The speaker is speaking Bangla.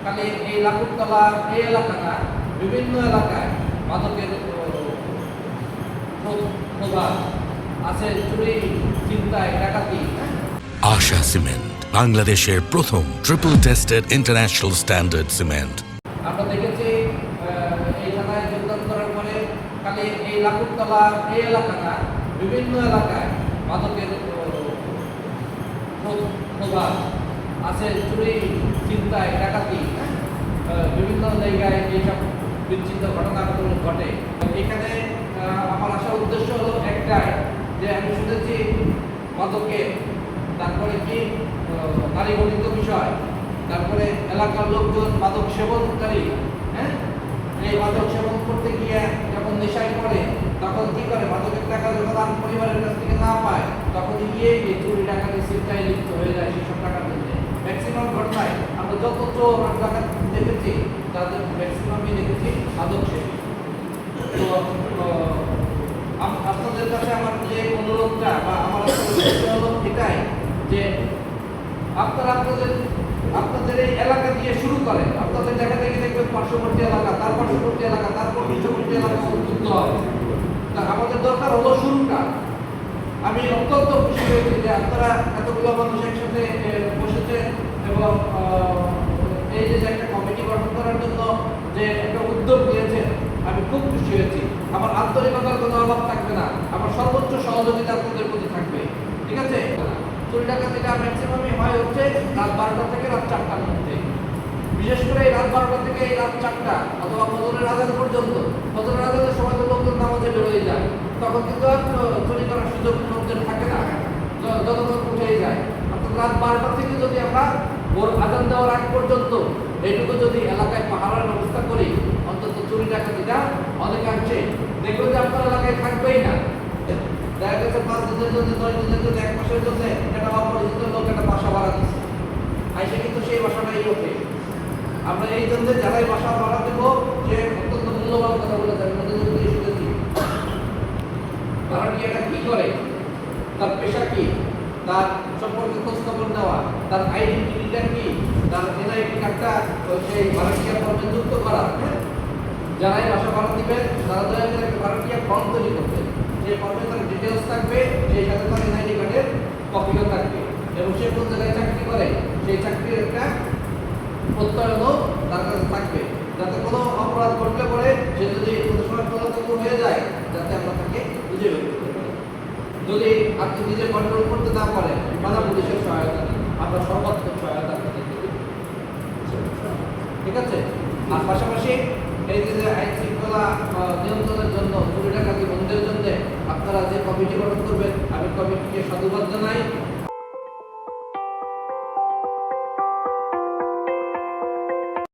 খালি এই লাকুরতলা এই এলাকা না, বিভিন্ন এলাকায় মাদকের প্রভাব আছে, চুরি, চিন্তায়, ডাকাতি। আশা সিমেন্ট, বাংলাদেশের প্রথম triple tested international standard cement. আমরা দেখেছি এই থানায় যোগদান করার পরে খালি এই লাকুরতলা এই এলাকা না, বিভিন্ন এলাকায় মাদকের প্রভাব আছে, চুরি, চিন্তায়, ডাকাতি, বিভিন্ন জায়গায় এইসব বিচ্ছিন্ন ঘটনাগুলো ঘটে। এখানে আমার আসার উদ্দেশ্য হলো একটাই, যে আমি শুনেছি মাদকের, তারপরে কি নারী গঠিত বিষয়, তারপরে এলাকার লোকজন মাদক সেবনকারী, হ্যাঁ, এই মাদক সেবন করতে গিয়ে যখন নেশায় পড়ে তখন কি করে, মাদকের টাকা যখন আর পরিবারের কাছ থেকে না পায় তখন গিয়ে এই চুরি ডাকাতি চিন্তায় লিপ্ত হয়ে যায় সেসব টাকার মধ্যে। ম্যাক্সিমাম ঘটনায় আমরা যত চোর ডাকাত দেখেছি তাদের ম্যাক্সিমামই দেখেছি মাদক সেবী। তো আপনাদের কাছে আমার যে অনুরোধটা বা আমার হলো এটাই, যে আপনারা আপনাদের এই এলাকা দিয়ে শুরু করেন। আপনাদের দেখা দেখি দেখবেন পার্শ্ববর্তী এলাকা, তার পার্শ্ববর্তী এলাকা, তারপর পার্শ্ববর্তী এলাকা উদ্যুক্ত হয়। তা আমাদের দরকার হলো শুরুটা। আমি অত্যন্ত খুশি হয়েছি যে আপনারা এতগুলো মানুষ একসাথে বসেছে এবং এই যে একটা কমিটি গঠন করার জন্য যে একটা উদ্যোগ নিয়েছেন, আমি খুব খুশি হয়েছি। আমার আন্তরিকতার কোনো অভাব থাকবে না, আমার সর্বোচ্চ সহযোগিতা আপনাদের প্রতি থাকবে, ঠিক আছে? চুরি ডাকাতিটা ম্যাক্সিমামই হয় হচ্ছে রাত 12টা থেকে রাত 4টার মধ্যে। বিশেষ করে এই রাত 12টা থেকে এই রাত 4টা অথবা ফজরের আজান পর্যন্ত। ফজরের আজানের সময় তো লোকজন নামাজে বের হয়ে যায়, তখন কিন্তু আর চুরি করার সুযোগ লোকদের থাকে না, যতক্ষণ উঠেই যায়। অর্থাৎ রাত 12টা থেকে যদি আমরা ভোর আজান দেওয়ার আগ পর্যন্ত এইটুকু যদি এলাকায় পাহারার ব্যবস্থা করি, অন্তত চুরি ডাকাতিটা অনেকাংশে দেখবেন যে আপনার এলাকায় থাকবেই না। দেখা গেছে 5 দিনের জন্য, 10 দিনের জন্য, 1 মাসের জন্য একটা অপরিচিত লোক একটা বাসা ভাড়া দিচ্ছে, আইসে কিন্তু সেই বাসাটাই ওঠে। আমরা এই জন্য যারাই বাসা ভাড়া দেবো, যে অত্যন্ত মূল্যবান কথা বলে যাবে, শুনেছি ভাড়াটিয়াটা কি করে, তার পেশা কি, তার সম্পর্কে খোঁজ খবর নেওয়া, তার আইডেন্টিটিটা কি, তার এনআইডি কার্ডটা সেই ভাড়াটিয়ার ফর্মে যুক্ত করা। যারাই বাসা ভাড়া দিবেন তারা দয়া করে একটা ভাড়াটিয়া ফর্ম তৈরি করবেন, যে ফর্মে তার ডিটেলস থাকবে, সেই সাথে তার এনআইডি কার্ডের কপিও থাকবে, এবং সে কোন জায়গায় চাকরি করে সেই চাকরির একটা প্রত্যয়নও তার কাছে থাকবে, যাতে কোনো অপরাধ ঘটলে পরে সে যদি কোনো সময় পলাতক হয়ে যায়, যাতে আমরা তাকে বুঝে বের করতে পারি। যদি আপনি নিজে কন্ট্রোল করতে না পারেন, বাধা পুলিশের সহায়তা নিন, আমরা সর্বাত্মক সহায়তা আপনাদের দেব, ঠিক আছে? আর পাশাপাশি এই যে আইন শৃঙ্খলা নিয়ন্ত্রণের জন্য, চুরি ডাকাতি বন্ধের জন্য আপনারা যে কমিটি গঠন করবেন, আমি কমিটিকে সাধুবাদ জানাই।